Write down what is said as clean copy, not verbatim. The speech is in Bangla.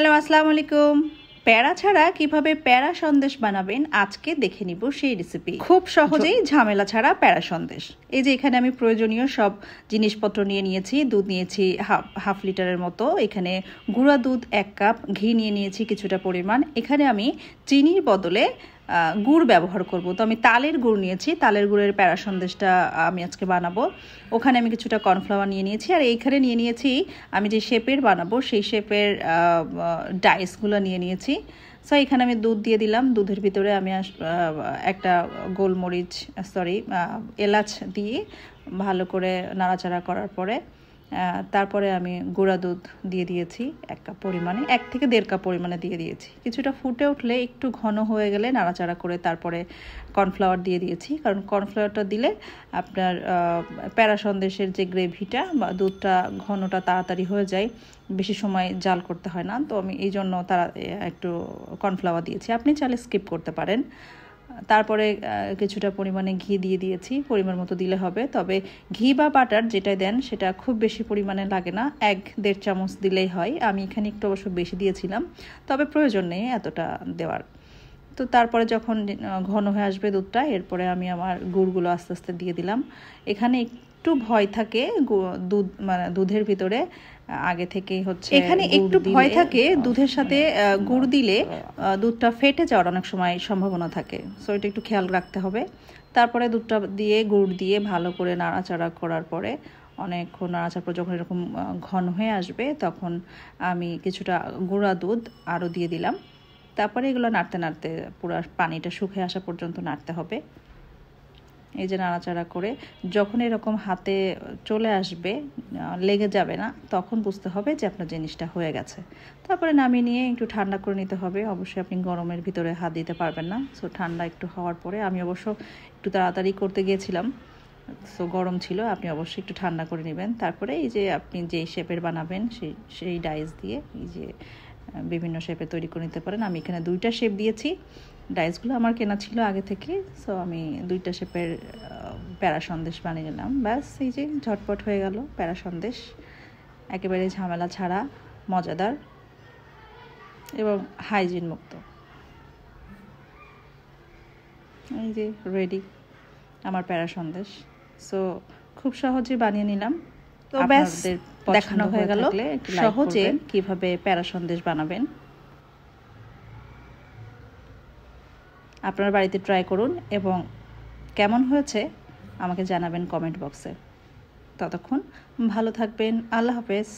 হ্যালো আসসালামু আলাইকুম। প্যারা ছাড়া কিভাবে প্যারা সন্দেশ বানাবেন আজকে দেখে নিব সেই রেসিপি। খুব সহজেই ঝামেলা ছাড়া প্যারা সন্দেশ। এই যে এখানে আমি প্রয়োজনীয় সব জিনিসপত্র নিয়ে নিয়েছি। দুধ নিয়েছি হাফ লিটারের মতো, এখানে গুঁড়া দুধ 1 কাপ, ঘি নিয়ে নিয়েছি কিছুটা পরিমাণ। এখানে আমি চিনির বদলে গুড় ব্যবহার করব। তো আমি তালের গুড় নিয়েছি, তালের গুড়ের প্যারা সন্দেশটা আমি আজকে বানাবো। ওখানে আমি কিছুটা কর্নফ্লাওয়ার নিয়ে নিয়েছি, আর এইখানে নিয়ে নিয়েছি আমি যে শেপের বানাবো সেই শেপের ডাইসগুলো নিয়ে নিয়েছি। সো এখানে আমি দুধ দিয়ে দিলাম। দুধের ভিতরে আমি একটা গোলমরিচ এলাচ দিয়ে ভালো করে নাড়াচাড়া করার পরে তারপরে আমি গুঁড়া দুধ দিয়ে দিয়েছি 1 কাপ পরিমাণে, 1 থেকে 1.5 কাপ পরিমাণে দিয়ে দিয়েছি। কিছুটা ফুটে উঠলে একটু ঘন হয়ে গেলে নাড়াচাড়া করে তারপরে কর্নফ্লাওয়ার দিয়ে দিয়েছি, কারণ কর্নফ্লাওয়ারটা দিলে আপনার প্যারা সন্দেশের যে গ্রেভিটা বা দুধটা ঘনটা তাড়াতাড়ি হয়ে যায়, বেশি সময় জাল করতে হয় না। তো আমি এই জন্য একটু কর্নফ্লাওয়ার দিয়েছি, আপনি চাইলে স্কিপ করতে পারেন। তারপরে কিছুটা পরিমাণে ঘি দিয়ে দিয়েছি, পরিমাণ মতো দিলে হবে। তবে ঘি বা বাটার যেটাই দেন সেটা খুব বেশি পরিমাণে লাগে না, 1-1.5 চামচ দিলেই হয়। আমি এখানে একটু অবশ্য বেশি দিয়েছিলাম, তবে প্রয়োজন নেই এতটা দেওয়ার। তো তারপরে যখন ঘন হয়ে আসবে দুধটা, এরপরে আমি আমার গুড়গুলো আস্তে আস্তে দিয়ে দিলাম। এখানে একটু ভয় থাকে দুধ মানে দুধের ভিতরে আগে থেকেই এখানে একটু ভয় থাকে দুধের সাথে গুড় দিলে দুধটা ফেটে যাওয়ার অনেক সময় সম্ভাবনা থাকে, সো এটা একটু খেয়াল রাখতে হবে। তারপরে দুধটা দিয়ে গুড় দিয়ে ভালো করে নাড়াচাড়া করার পরে অনেকক্ষণ নাড়াচাড়ার পর যখন এরকম ঘন হয়ে আসবে তখন আমি কিছুটা গুঁড়া দুধ আরও দিয়ে দিলাম। তারপরে এগুলো নাড়তে নাড়তে পুরো পানিটা শুকিয়ে আসা পর্যন্ত নাড়তে হবে। এই যে নাড়াচাড়া করে যখন এরকম হাতে চলে আসবে, লেগে যাবে না, তখন বুঝতে হবে যে আপনার জিনিসটা হয়ে গেছে। তারপরে নামিয়ে নিয়ে একটু ঠান্ডা করে নিতে হবে। অবশ্যই আপনি গরমের ভিতরে হাত দিতে পারবেন না, সো ঠান্ডা একটু হওয়ার পরে, আমি অবশ্য একটু তাড়াতাড়ি করতে গিয়েছিলাম, সো গরম ছিল, আপনি অবশ্যই একটু ঠান্ডা করে নেবেন। তারপরে এই যে আপনি যেই শেপের বানাবেন সেই ডাইস দিয়ে এই যে বিভিন্ন শেপে তৈরি করে নিতে পারেন। আমি এখানে 2টা শেপ দিয়েছি, ডাইসগুলো আমার কেনা ছিল আগে থেকে, সো আমি 2টা শেপের প্যারা সন্দেশ বানিয়ে নিলাম। ব্যাস, এই যে ঝটপট হয়ে গেল প্যারা সন্দেশ, একেবারে ঝামেলা ছাড়া, মজাদার এবং হাইজিন মুক্ত। এই যে রেডি আমার প্যারা সন্দেশ। সো খুব সহজে বানিয়ে নিলাম। তো ব্যাস, দেখানো হয়ে গেল সহজে কিভাবে প্যারা সন্দেশ বানাবেন। আপনারা বাড়িতে ট্রাই করুন এবং কেমন হয়েছে আমাকে জানাবেন কমেন্ট বক্সে। ততক্ষণ ভালো থাকবেন। আল্লাহ হাফেজ।